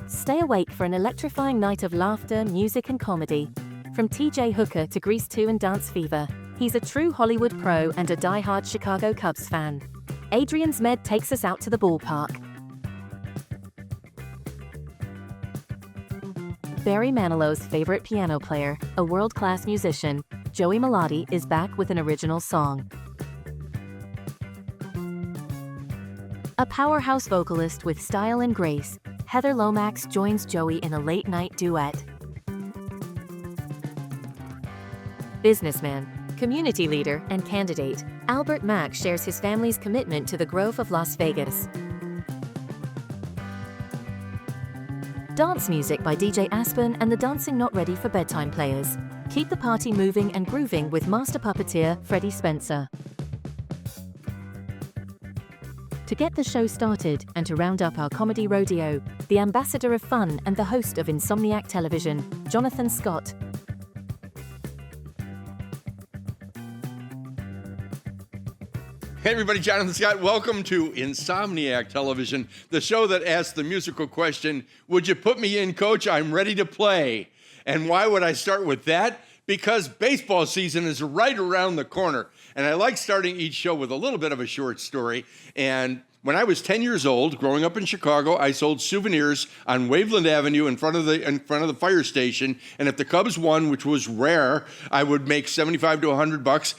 Stay awake for an electrifying night of laughter, music, and comedy. From TJ Hooker to Grease 2 and Dance Fever, he's a true Hollywood pro and a die-hard Chicago Cubs fan. ADRIAN ZMED takes us out to the ballpark. Barry Manilow's favorite piano player, a world-class musician, Joey Melody, is back with an original song. A powerhouse vocalist with style and grace, Heather Lomax joins Joey in a late-night duet. Businessman, community leader, and candidate, Albert Mack shares his family's commitment to the Grove of Las Vegas. Dance music by DJ Aspen and the Dancing Not Ready for Bedtime players. Keep the party moving and grooving with master puppeteer Freddie Spencer. To get the show started and to round up our comedy rodeo, the ambassador of fun and the host of Insomniac Television, Jonathan Scott. Hey everybody, Jonathan Scott. Welcome to Insomniac Television, the show that asks the musical question, would you put me in, coach? I'm ready to play. And why would I start with that? Because baseball season is right around the corner. And I like starting each show with a little bit of a short story. And when I was 10 years old, growing up in Chicago, I sold souvenirs on Waveland Avenue in front of the fire station. And if the Cubs won, which was rare, I would make $75 to $100.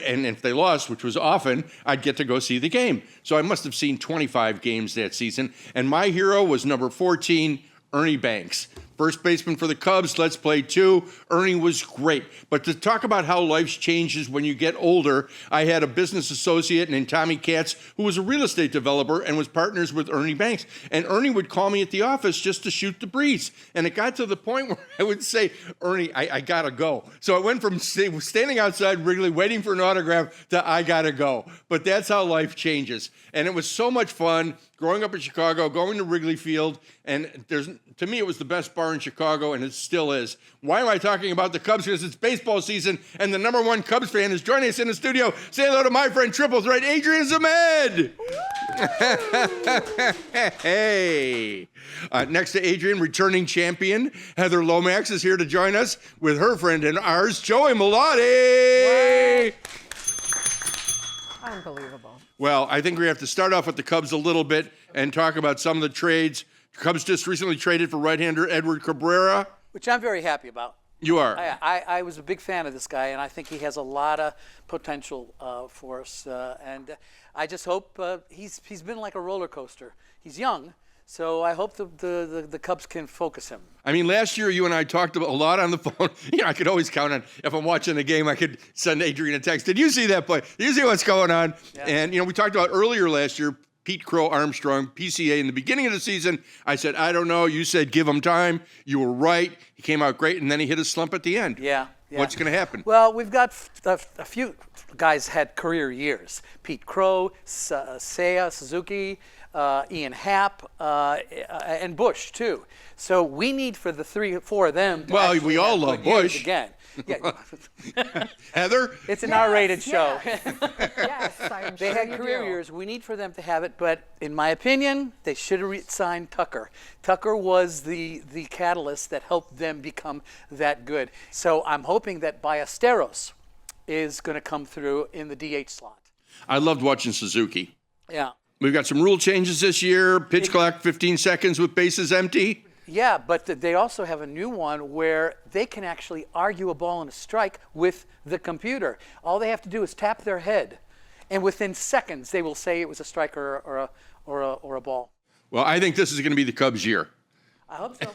And if they lost, which was often, I'd get to go see the game. So I must have seen 25 games that season. And my hero was number 14, Ernie Banks. First baseman for the Cubs, let's play 2. Ernie was great. But to talk about how life changes when you get older, I had a business associate named Tommy Katz who was a real estate developer and was partners with Ernie Banks. And Ernie would call me at the office just to shoot the breeze. And it got to the point where I would say, Ernie, I gotta go. So it went from standing outside Wrigley waiting for an autograph to I gotta go. But that's how life changes. And it was so much fun growing up in Chicago, going to Wrigley Field, and to me, it was the best bar in Chicago, and it still is. Why am I talking about the Cubs? Because it's baseball season, and the number one Cubs fan is joining us in the studio. Say hello to my friend Triple Threat, ADRIAN ZMED. Hey. Next to Adrian, returning champion, Heather Lomax is here to join us with her friend and ours, Joey Melody. Unbelievable. Well, I think we have to start off with the Cubs a little bit and talk about some of the trades. Cubs just recently traded for right-hander Edward Cabrera. Which I'm very happy about. You are? I was a big fan of this guy, and I think he has a lot of potential for us. And I just hope he's been like a roller coaster. He's young, so I hope the Cubs can focus him. I mean, last year you and I talked a lot on the phone. I could always count on, if I'm watching a game, I could send Adrian a text. Did you see that play? Did you see what's going on? Yeah. And, we talked about earlier last year, Pete Crow Armstrong, PCA, in the beginning of the season. I said, I don't know. You said, give him time. You were right. He came out great, and then he hit a slump at the end. Yeah. What's going to happen? Well, we've got a few guys had career years. Pete Crow, Seiya Suzuki, Ian Happ, and Bush, too. So we need for the 3 or 4 of them to we all love Bush. Again. Yeah. Heather? It's an R-rated show. Yes, I'm They sure had you career do. years. We need for them to have it, but in my opinion, they should have signed Tucker. Tucker was the catalyst that helped them become that good. So I'm hoping that Ballesteros is going to come through in the DH slot. I loved watching Suzuki. Yeah. We've got some rule changes this year. Pitch clock, 15 seconds with bases empty. Yeah, but they also have a new one where they can actually argue a ball and a strike with the computer. All they have to do is tap their head, and within seconds they will say it was a strike or a ball. Well, I think this is going to be the Cubs' year. I hope so.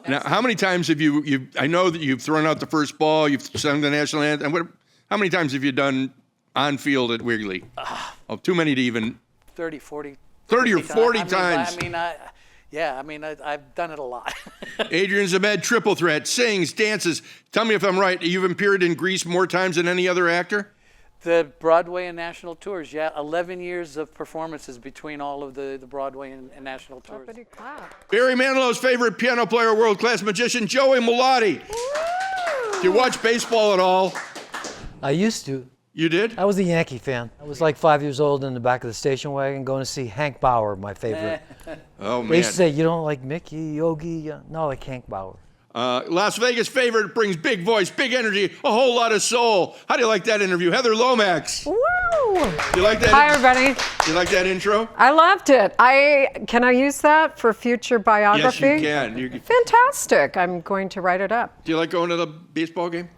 Now, how many times have you? I know that you've thrown out the first ball, you've sung the national anthem. How many times have you done on field at Wrigley? Too many to even. 30, 40. 30 or 40 times. I've done it a lot. ADRIAN ZMED, triple threat, sings, dances. Tell me if I'm right. You've appeared in Grease more times than any other actor? The Broadway and national tours, yeah. 11 years of performances between all of the Broadway and national tours. Pretty clap. Barry Manilow's favorite piano player, world-class magician, Joey Melody. Do you watch baseball at all? I used to. You did? I was a Yankee fan. I was like 5 years old in the back of the station wagon going to see Hank Bauer, my favorite. Oh, man. They used to say, you don't like Mickey, Yogi? No, I like Hank Bauer. Las Vegas favorite brings big voice, big energy, a whole lot of soul. How do you like that interview? Heather Lomax. Woo! You like that? Hi, everybody. You like that intro? I loved it. Can I use that for future biography? Yes, you can. Fantastic. I'm going to write it up. Do you like going to the baseball game?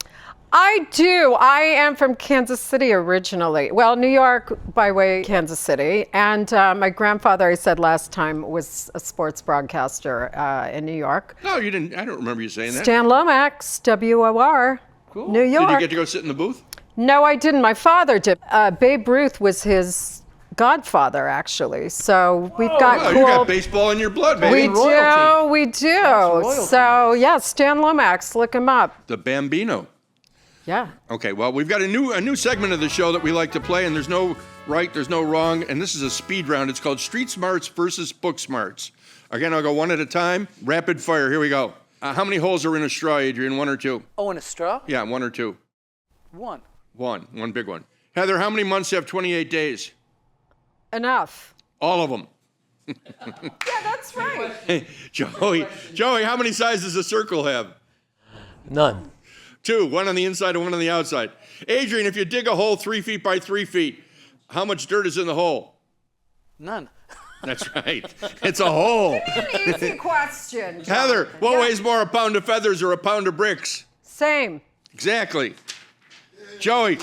I do. I am from Kansas City originally. Well, New York by way of Kansas City. And my grandfather, I said last time, was a sports broadcaster in New York. No, you didn't. I don't remember you saying that. Stan Lomax, WOR, Cool. New York. Did you get to go sit in the booth? No, I didn't. My father did. Babe Ruth was his godfather, actually. So we've got Oh, cool. you got baseball in your blood, baby. We do. So yeah, Stan Lomax, look him up. The Bambino. Yeah. Okay, well, we've got a new segment of the show that we like to play, and there's no right, there's no wrong, and this is a speed round. It's called Street Smarts versus Book Smarts. Again, I'll go one at a time. Rapid fire. Here we go. How many holes are in a straw, Adrian? One or two? Oh, and a straw? Yeah, one or two. One. One big one. Heather, how many months have 28 days? Enough. All of them. Yeah, that's right. Joey, how many sides does a circle have? None. Two, one on the inside and one on the outside. Adrian, if you dig a hole 3 feet by 3 feet, how much dirt is in the hole? None. That's right. It's a hole. Easy question. John. Heather, what Yeah. weighs more, a pound of feathers or a pound of bricks? Same. Exactly. Joey,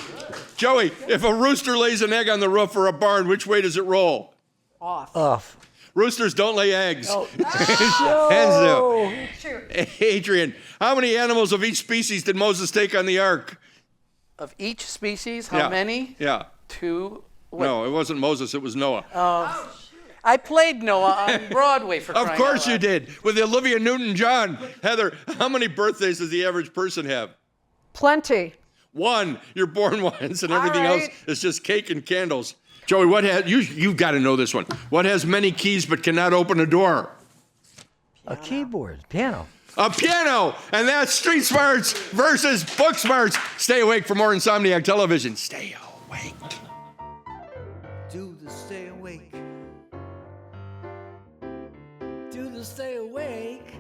if a rooster lays an egg on the roof or a barn, which way does it roll? Off. Roosters don't lay eggs. Oh. Hens do. Adrian, how many animals of each species did Moses take on the ark? Of each species, how Yeah. many? Yeah. Two. No, it wasn't Moses, it was Noah. I played Noah on Broadway for Of crying course out you loud. did, with Olivia Newton-John. Heather, how many birthdays does the average person have? Plenty. One. You're born once, and everything All else right. is just cake and candles. Joey, you've got to know this one. What has many keys but cannot open a door? A keyboard. Piano. A piano! And that's Street Smarts versus Book Smarts. Stay awake for more Insomniac Television. Stay awake. Do the stay awake. Do the stay awake.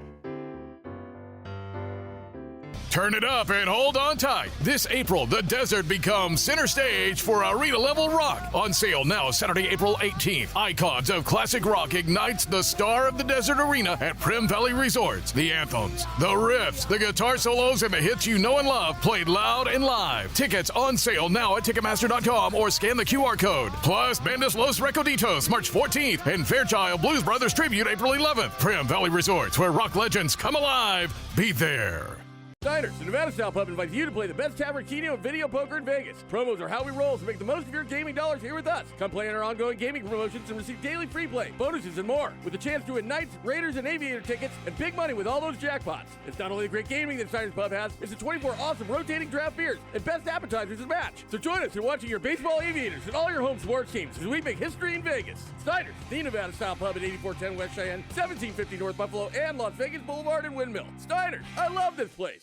Turn it up and hold on tight. This April, the desert becomes center stage for arena-level rock. On sale now, Saturday, April 18th. Icons of classic rock ignites the star of the desert arena at Prim Valley Resorts. The anthems, the riffs, the guitar solos, and the hits you know and love played loud and live. Tickets on sale now at Ticketmaster.com or scan the QR code. Plus, Bandas Los Recoditos, March 14th, and Fairchild Blues Brothers Tribute, April 11th. Prim Valley Resorts, where rock legends come alive. Be there. Diners, the Nevada Style Pub invites you to play the best tavern, keno, and video poker in Vegas. Promos are how we roll, so make the most of your gaming dollars here with us. Come play in our ongoing gaming promotions and receive daily free play, bonuses, and more. With a chance to win Knights, Raiders, and Aviator tickets, and big money with all those jackpots. It's not only the great gaming that Diners Pub has, it's the 24 awesome rotating draft beers and best appetizers to match. So join us in watching your baseball Aviators and all your home sports teams as we make history in Vegas. Diners, the Nevada Style Pub at 8410 West Cheyenne, 1750 North Buffalo, and Las Vegas Boulevard and Windmill. Diners, I love this place.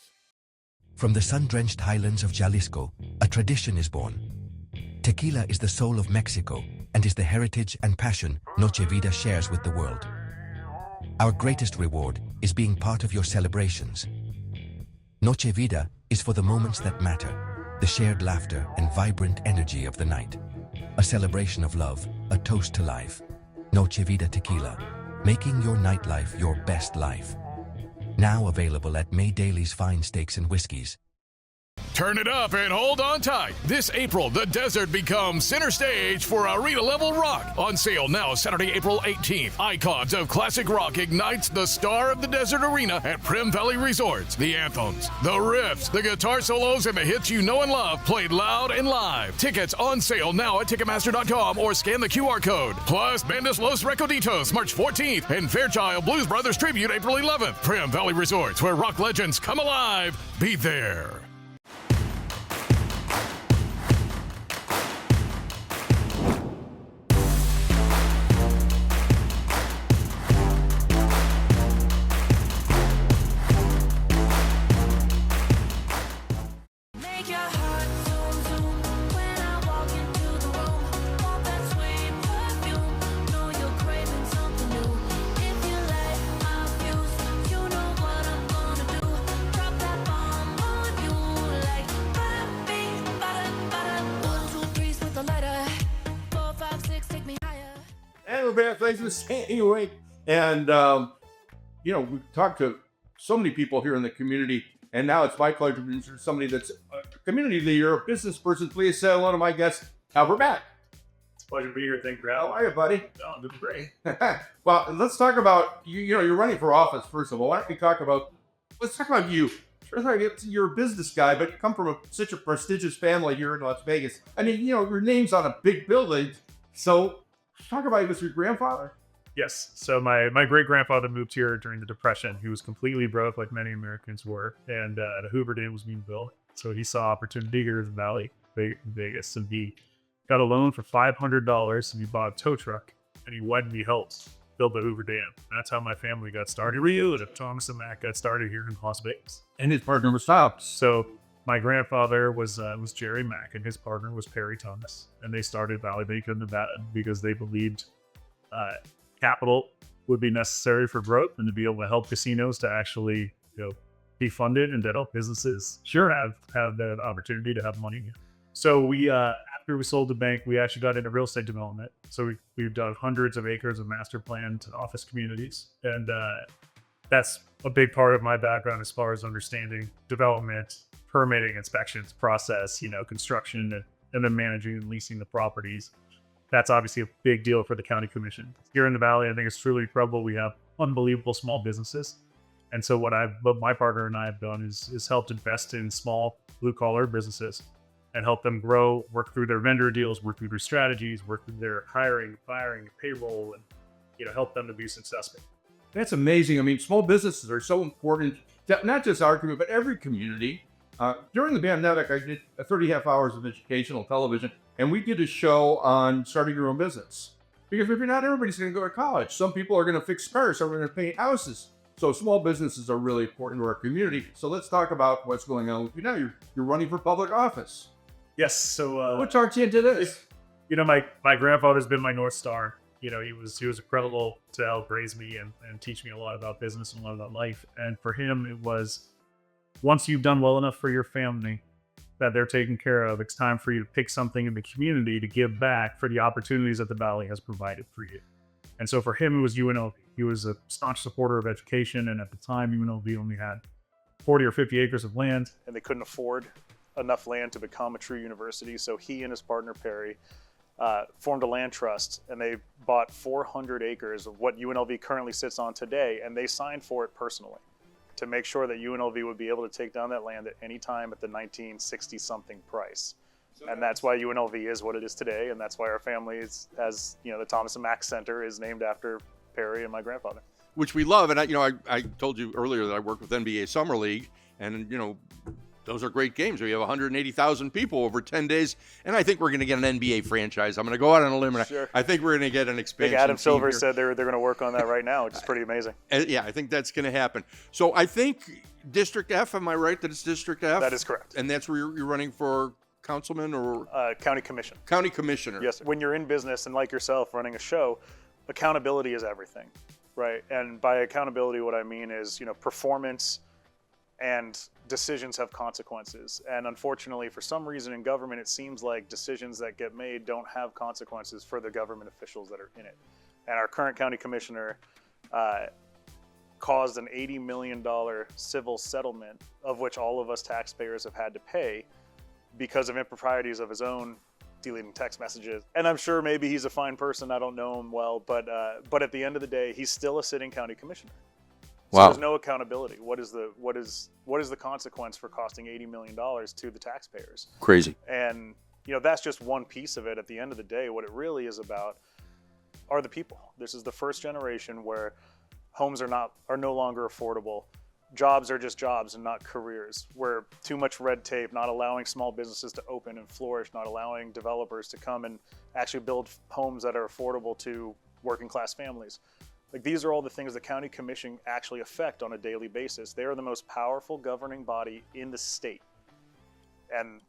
From the sun-drenched highlands of Jalisco, a tradition is born. Tequila is the soul of Mexico and is the heritage and passion Noche Vida shares with the world. Our greatest reward is being part of your celebrations. Noche Vida is for the moments that matter, the shared laughter and vibrant energy of the night. A celebration of love, a toast to life. Noche Vida Tequila, making your nightlife your best life. Now available at May Daly's Fine Steaks and Whiskeys. Turn it up and hold on tight. This April, the desert becomes center stage for arena-level rock. On sale now, Saturday, April 18th. Icons of classic rock ignites the star of the desert arena at Prim Valley Resorts. The anthems, the riffs, the guitar solos, and the hits you know and love played loud and live. Tickets on sale now at Ticketmaster.com or scan the QR code. Plus, Bandas Los Recoditos, March 14th, and Fairchild Blues Brothers Tribute, April 11th. Prim Valley Resorts, where rock legends come alive. Be there. Make your heart zoom, zoom when I back. Thanks for staying awake. And, we talked to so many people here in the community, and now it's my pleasure to introduce somebody that's a community leader, a business person. Please say hello to my guest, Albert Mack. It's a pleasure to be here. Thank you, How Al. are you, buddy? Oh, I'm doing great. Well, let's talk about, you're running for office, first of all. Why don't we let's talk about you. Sure, you're a business guy, but you come from such a prestigious family here in Las Vegas. I mean, your name's on a big building. So talk about it with your grandfather. Yes. So my great-grandfather moved here during the Depression. He was completely broke, like many Americans were, and the Hoover Dam was being built. So he saw opportunity here in the Valley, Vegas, and he got a loan for $500, and he bought a tow truck, and he went and he helped build the Hoover Dam. That's how my family got started. Thomas and Mack got started here in Las Vegas. And his partner was Thomas. So my grandfather was Jerry Mack, and his partner was Perry Thomas, and they started Valley Bacon, Nevada, because they believed capital would be necessary for growth and to be able to help casinos to actually be funded and to help businesses have that opportunity to have money. So we after we sold the bank, we actually got into real estate development. So we've done hundreds of acres of master planned office communities, and that's a big part of my background as far as understanding development, permitting, inspections, process, construction, and then managing and leasing the properties. That's obviously a big deal for the county commission. Here in the Valley, I think it's truly incredible. We have unbelievable small businesses. And so what my partner and I have done is helped invest in small blue-collar businesses and help them grow, work through their vendor deals, work through their strategies, work through their hiring, firing, payroll, and help them to be successful. That's amazing. I mean, small businesses are so important to not just our community, but every community. During the pandemic, I did 30 hours of educational television, and we did a show on starting your own business. Because if you're not, everybody's going to go to college. Some people are going to fix cars, some are going to paint houses. So small businesses are really important to our community. So let's talk about what's going on with you now. You're running for public office. Yes. So what talked you into this? My grandfather's been my North Star. He was incredible to help raise me and teach me a lot about business and a lot about life. And for him, it was, once you've done well enough for your family that they're taken care of, it's time for you to pick something in the community to give back for the opportunities that the Valley has provided for you. And so for him, it was UNLV. He was a staunch supporter of education, and at the time, UNLV only had 40 or 50 acres of land, and they couldn't afford enough land to become a true university. So he and his partner, Perry, formed a land trust, and they bought 400 acres of what UNLV currently sits on today, and they signed for it personally to make sure that UNLV would be able to take down that land at any time at the 1960-something price. And that's why UNLV is what it is today, and that's why our family has the Thomas and Mack Center is named after Perry and my grandfather. Which we love, and I told you earlier that I work with NBA Summer League, and those are great games. We have 180,000 people over 10 days, and I think we're going to get an NBA franchise. I'm going to go out on a limb, and Sure. I think we're going to get an expansion. Adam team Silver here. said they're going to work on that right now, which is pretty amazing. Yeah, I think that's going to happen. So I think District F, am I right that it's District F? That is correct. And that's where you're running for councilman or? County commission. County commissioner. Yes. When you're in business and like yourself running a show, accountability is everything, right? And by accountability, what I mean is, performance and decisions have consequences. And unfortunately, for some reason in government, it seems like decisions that get made don't have consequences for the government officials that are in it. And our current county commissioner caused an $80 million civil settlement, of which all of us taxpayers have had to pay because of improprieties of his own, deleting text messages. And I'm sure maybe he's a fine person, I don't know him well, but at the end of the day, he's still a sitting county commissioner. So Wow. There's no accountability. What is the consequence for costing $80 million to the taxpayers? Crazy. And that's just one piece of it. At the end of the day, what it really is about are the people. This is the first generation where homes are no longer affordable. Jobs are just jobs and not careers. Where too much red tape, not allowing small businesses to open and flourish, not allowing developers to come and actually build homes that are affordable to working class families. Like, these are all the things the county commission actually affect on a daily basis. They are the most powerful governing body in the state. And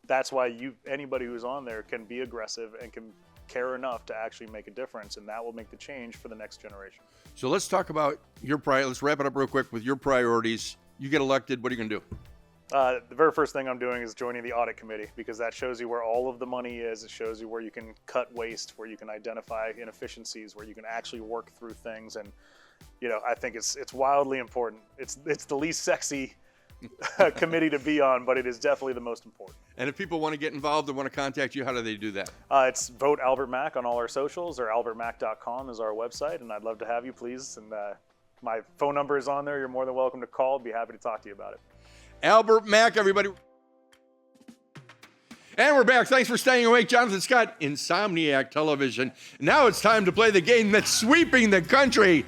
that's why anybody who's on there can be aggressive and can care enough to actually make a difference, and that will make the change for the next generation. So let's talk about let's wrap it up real quick with your priorities. You get elected, what are you going to do? The very first thing I'm doing is joining the audit committee, because that shows you where all of the money is. It shows you where you can cut waste, where you can identify inefficiencies, where you can actually work through things. And, I think it's wildly important. It's the least sexy committee to be on, but it is definitely the most important. And if people want to get involved and want to contact you, how do they do that? It's Vote Albert Mack on all our socials, or albertmack.com is our website, and I'd love to have you, please. And my phone number is on there. You're more than welcome to call. I'd be happy to talk to you about it. Albert Mack, everybody. And we're back. Thanks for staying awake. Jonathan Scott, Insomniac Television. Now it's time to play the game that's sweeping the country.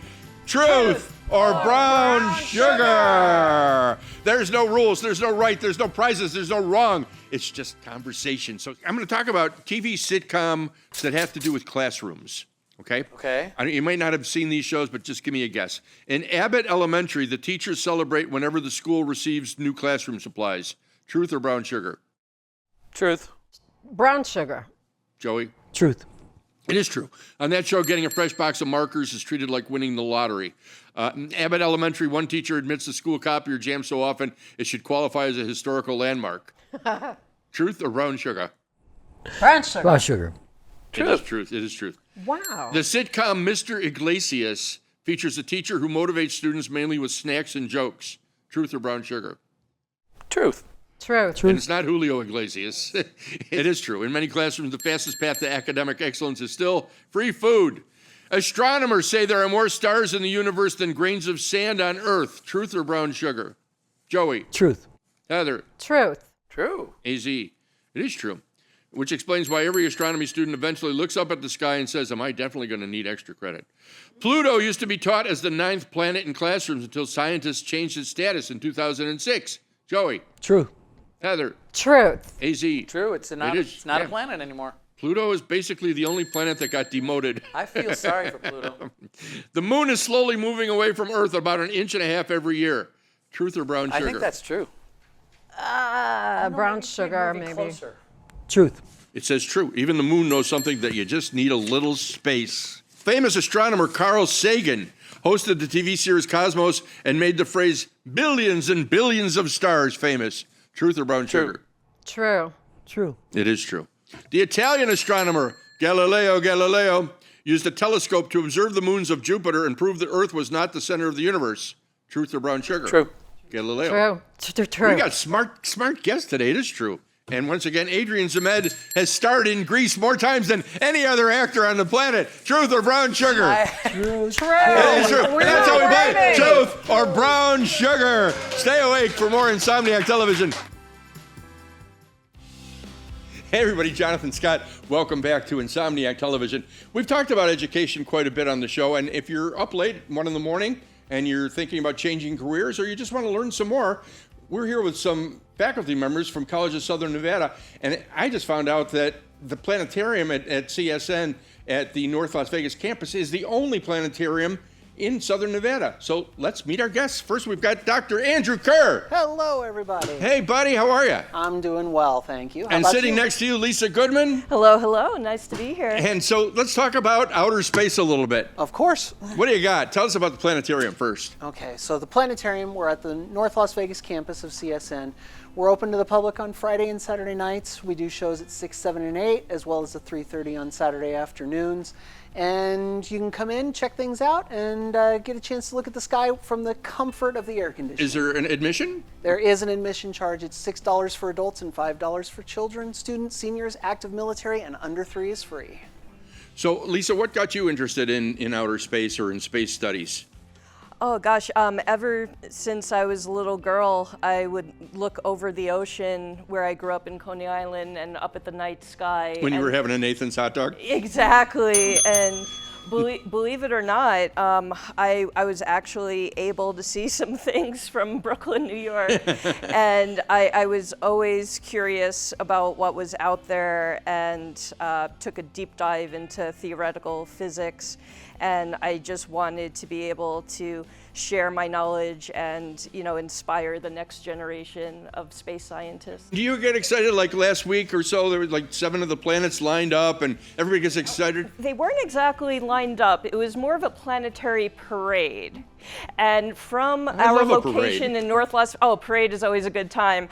Truth or brown sugar. There's no rules. There's no right. There's no prizes. There's no wrong. It's just conversation. So I'm going to talk about TV sitcoms that have to do with classrooms. Okay? Okay. You might not have seen these shows, but just give me a guess. In Abbott Elementary, the teachers celebrate whenever the school receives new classroom supplies. Truth or brown sugar? Truth. Brown sugar. Joey? Truth. It is true. On that show, getting a fresh box of markers is treated like winning the lottery. In Abbott Elementary, one teacher admits the school copier jams so often it should qualify as a historical landmark. Truth or brown sugar? Brown sugar. Brown sugar. It is truth. It is truth. Wow. The sitcom Mr. Iglesias features a teacher who motivates students mainly with snacks and jokes. Truth or brown sugar? Truth. Truth. And it's not Julio Iglesias. It is true. In many classrooms, the fastest path to academic excellence is still free food. Astronomers say there are more stars in the universe than grains of sand on Earth. Truth or brown sugar? Joey? Truth. Heather? Truth. True. AZ? It is true. Which explains why every astronomy student eventually looks up at the sky and says, am I definitely going to need extra credit? Pluto used to be taught as the 9th planet in classrooms until scientists changed its status in 2006. Joey? True. Heather? Truth. AZ? True. It's not a planet anymore. Pluto is basically the only planet that got demoted. I feel sorry for Pluto. The moon is slowly moving away from Earth about 1.5 inches every year. Truth or brown sugar? I think that's true. Brown sugar, maybe. Closer. Truth. It says true. Even the moon knows something, that you just need a little space. Famous astronomer Carl Sagan hosted the TV series Cosmos and made the phrase billions and billions of stars famous. Truth or brown sugar? True. True. It is true. The Italian astronomer Galileo Galilei used a telescope to observe the moons of Jupiter and prove that Earth was not the center of the universe. Truth or brown sugar? True. Galileo. True. We got smart guests today. It is true. And once again, Adrian Zmed has starred in Grease more times than any other actor on the planet. Truth or brown sugar? True. It is true. That's how we play it. Truth or brown sugar? Stay awake for more Insomniac Television. Hey everybody, Jonathan Scott. Welcome back to Insomniac Television. We've talked about education quite a bit on the show, and if you're up late, 1 a.m, and you're thinking about changing careers, or you just want to learn some more, we're here with some faculty members from College of Southern Nevada, and I just found out that the planetarium at CSN at the North Las Vegas campus is the only planetarium in Southern Nevada. So let's meet our guests. First, we've got Dr. Andrew Kerr. Hello, everybody. Hey, buddy, how are you? I'm doing well, thank you. How And about sitting you? next to you, Lisa Goodman. Hello, hello. Nice to be here. And so let's talk about outer space a little bit. Of course. What do you got? Tell us about the planetarium first. Okay, so the planetarium, we're at the North Las Vegas campus of CSN. We're open to the public on Friday and Saturday nights. We do shows at 6, 7, and 8, as well as at 3:30 on Saturday afternoons. And you can come in, check things out, and get a chance to look at the sky from the comfort of the air conditioning. Is there an admission? There is an admission charge. It's $6 for adults and $5 for children, students, seniors, active military, and under 3 is free. So, Lisa, what got you interested in outer space or in space studies? Oh gosh, ever since I was a little girl, I would look over the ocean where I grew up in Coney Island and up at the night sky. When you and were having a Nathan's hot dog? Exactly, and believe it or not, I was actually able to see some things from Brooklyn, New York, and I was always curious about what was out there, and took a deep dive into theoretical physics, and I just wanted to be able to share my knowledge and, inspire the next generation of space scientists. Do you get excited like last week or so? There was like 7 of the planets lined up and everybody gets excited? They weren't exactly lined up. It was more of a planetary parade. And from our location in North Las parade is always a good time.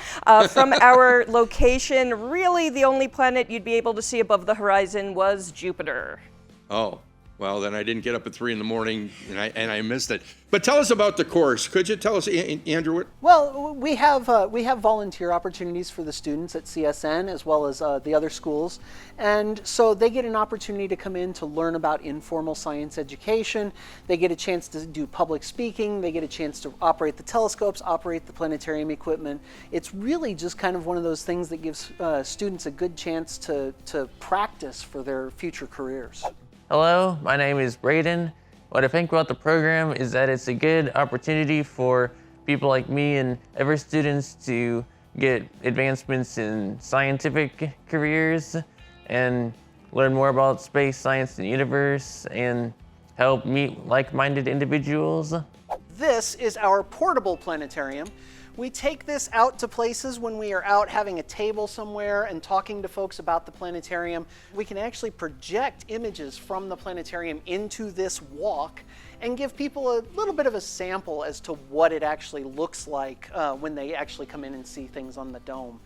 From our location, really the only planet you'd be able to see above the horizon was Jupiter. Oh. Well, then I didn't get up at 3 in the morning, and I missed it. But tell us about the course. Could you tell us, Andrew? Well, we have volunteer opportunities for the students at CSN as well as the other schools, and so they get an opportunity to come in to learn about informal science education. They get a chance to do public speaking. They get a chance to operate the telescopes, operate the planetarium equipment. It's really just kind of one of those things that gives students a good chance to practice for their future careers. Hello, my name is Braden. What I think about the program is that it's a good opportunity for people like me and other students to get advancements in scientific careers and learn more about space, science, and the universe, and help meet like-minded individuals. This is our portable planetarium. We take this out to places when we are out having a table somewhere and talking to folks about the planetarium. We can actually project images from the planetarium into this walk and give people a little bit of a sample as to what it actually looks like when they actually come in and see things on the dome.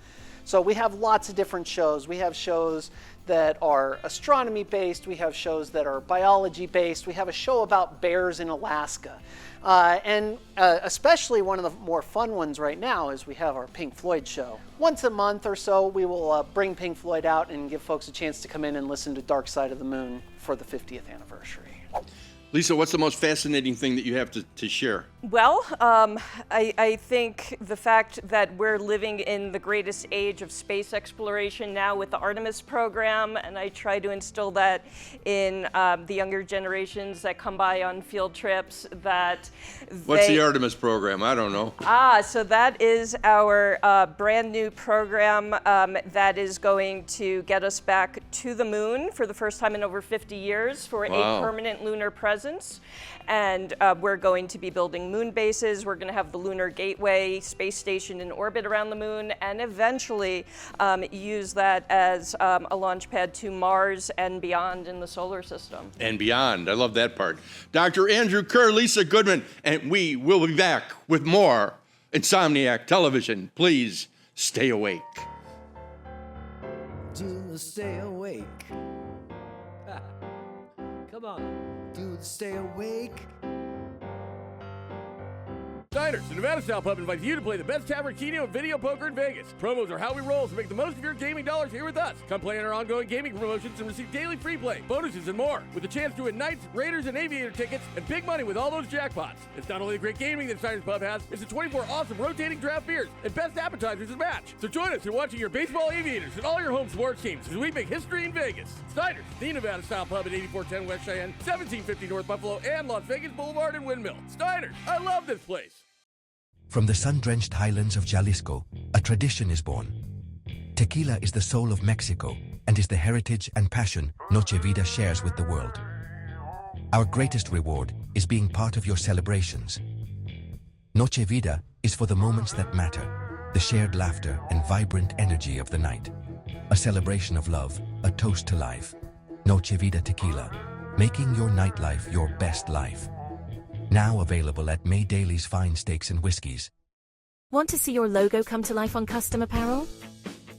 So we have lots of different shows. We have shows that are astronomy based. We have shows that are biology based. We have a show about bears in Alaska. And especially one of the more fun ones right now is we have our Pink Floyd show. Once a month or so, we will bring Pink Floyd out and give folks a chance to come in and listen to Dark Side of the Moon for the 50th anniversary. Lisa, what's the most fascinating thing that you have to share? Well, I think the fact that we're living in the greatest age of space exploration now with the Artemis program, and I try to instill that in the younger generations that come by on field trips. What's the Artemis program? I don't know. So that is our brand new program that is going to get us back to the moon for the first time in over 50 years for a permanent lunar presence. And we're going to be building moon bases. We're going to have the Lunar Gateway space station in orbit around the moon, and eventually use that as a launch pad to Mars and beyond in the solar system. And beyond. I love that part. Dr. Andrew Kerr, Lisa Goodman, and we will be back with more Insomniac Television. Please stay awake. Do the stay awake. Come on. Do the stay awake. Diners, the Nevada Style Pub invites you to play the best tavern, keno, and video poker in Vegas. Promos are how we roll, so make the most of your gaming dollars here with us. Come play in our ongoing gaming promotions and receive daily free play, bonuses, and more, with a chance to win Knights, Raiders, and Aviator tickets and big money with all those jackpots. It's not only the great gaming that Diners Pub has, it's the 24 awesome rotating draft beers and best appetizers to match. So join us in watching your baseball Aviators and all your home sports teams as we make history in Vegas. Diners, the Nevada Style Pub at 8410 West Cheyenne, 1750 North Buffalo, and Las Vegas Boulevard and Windmill. Diners, I love this place. From the sun-drenched highlands of Jalisco, a tradition is born. Tequila is the soul of Mexico and is the heritage and passion Noche Vida shares with the world. Our greatest reward is being part of your celebrations. Noche Vida is for the moments that matter, the shared laughter and vibrant energy of the night. A celebration of love, a toast to life. Noche Vida Tequila, making your nightlife your best life. Now available at May Daly's Fine Steaks and Whiskeys. Want to see your logo come to life on custom apparel?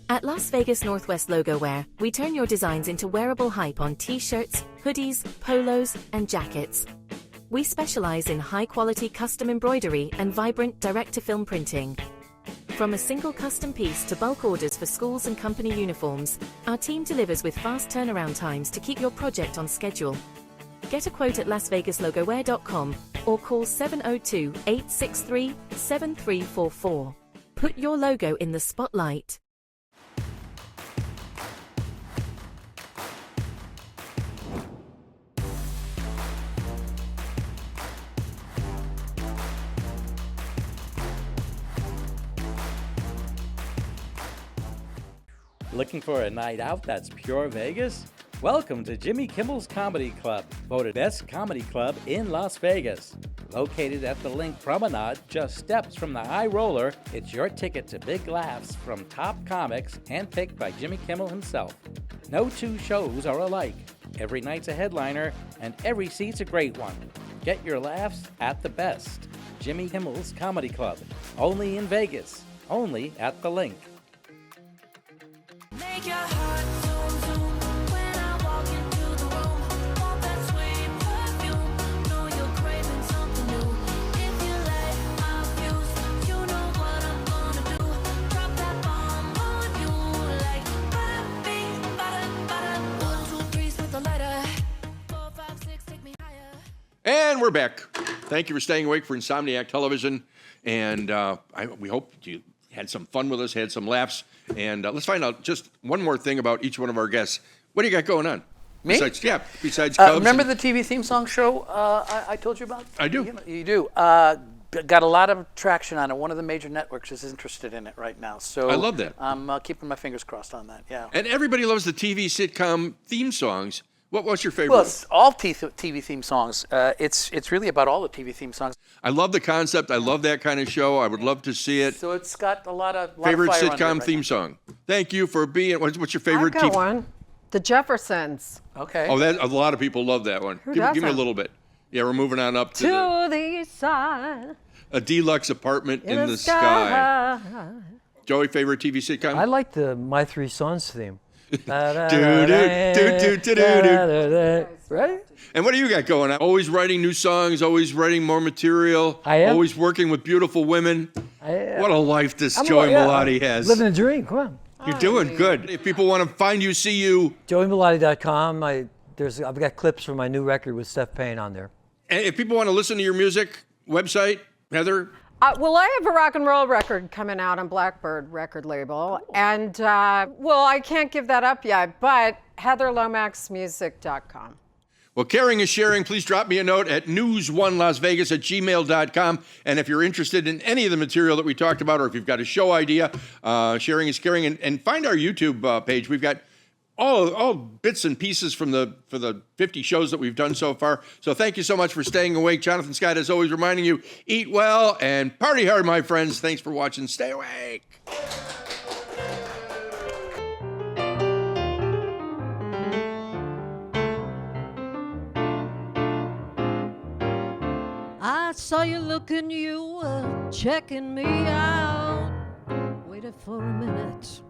At Las Vegas Northwest Logo Wear, we turn your designs into wearable hype on t-shirts, hoodies, polos, and jackets. We specialize in high-quality custom embroidery and vibrant direct-to-film printing. From a single custom piece to bulk orders for schools and company uniforms, our team delivers with fast turnaround times to keep your project on schedule. Get a quote at lasvegaslogowear.com or call 702-863-7344. Put your logo in the spotlight. Looking for a night out that's pure Vegas? Welcome to Jimmy Kimmel's Comedy Club, voted best comedy club in Las Vegas. Located at the Link Promenade, just steps from the High Roller, it's your ticket to big laughs from top comics, handpicked by Jimmy Kimmel himself. No two shows are alike. Every night's a headliner, and every seat's a great one. Get your laughs at the best. Jimmy Kimmel's Comedy Club. Only in Vegas. Only at the Link. Make your heart zoom, zoom when I walk into the room. Want that sweet perfume, know you're craving something new. If you light my fuse, you know what I'm gonna do. Drop that bomb on you like ba-bing, ba-da-ba-da. 1, 2, 3 with the lighter. 4, 5, 6, take me higher. And we're back. Thank you for staying awake for Insomniac Television. And we hope you had some fun with us, had some laughs. And let's find out just one more thing about each one of our guests. What do you got going on? Me? Besides Cubs. Remember the TV theme song show I told you about? I do. You do. Got a lot of traction on it. One of the major networks is interested in it right now. So I love that. I'm keeping my fingers crossed on that. Yeah. And everybody loves the TV sitcom theme songs. What's your favorite? Well, it's all TV theme songs. It's really about all the TV theme songs. I love the concept. I love that kind of show. I would love to see it. So it's got a lot of favorite fire under it sitcom right theme song. Thank you for being. What's your favorite I've got TV? one. The Jeffersons. Okay. Oh, a lot of people love that one. Who Give me a doesn't? little bit. Yeah, we're moving on up to To the east side. a deluxe apartment in the sky. Joey, favorite TV sitcom? I like the My Three Sons theme. Right? And what do you got going on? Always writing new songs, always writing more material. I am. Always working with beautiful women. What a life this Joey Bellotti has. Living a dream, come on. You're doing good. If people want to find you, see you. JoeyBellotti.com. I've got clips from my new record with Steph Payne on there. And if people want to listen to your music, website, Heather? Well, I have a rock and roll record coming out on Blackbird record label. And, I can't give that up yet, but HEATHERLOMAXmusic.com. Well, caring is sharing. Please drop me a note at news1lasvegas@gmail.com. And if you're interested in any of the material that we talked about, or if you've got a show idea, sharing is caring. And find our YouTube page. We've got all bits and pieces for the 50 shows that we've done so far. So thank you so much for staying awake. Jonathan Scott, as always, reminding you, eat well and party hard, my friends. Thanks for watching. Stay awake. I saw you looking, you were checking me out. Waited for a minute.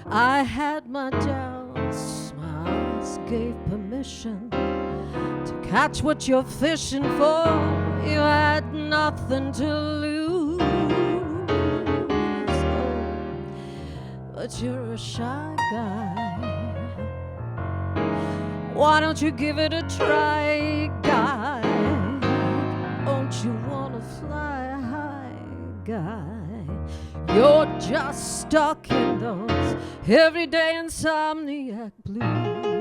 I had my doubts, my eyes gave permission to catch what you're fishing for. You had nothing to lose, but you're a shy guy. Why don't you give it a try, guy? Don't you wanna fly high, guy? You're just stuck in those everyday insomniac blues.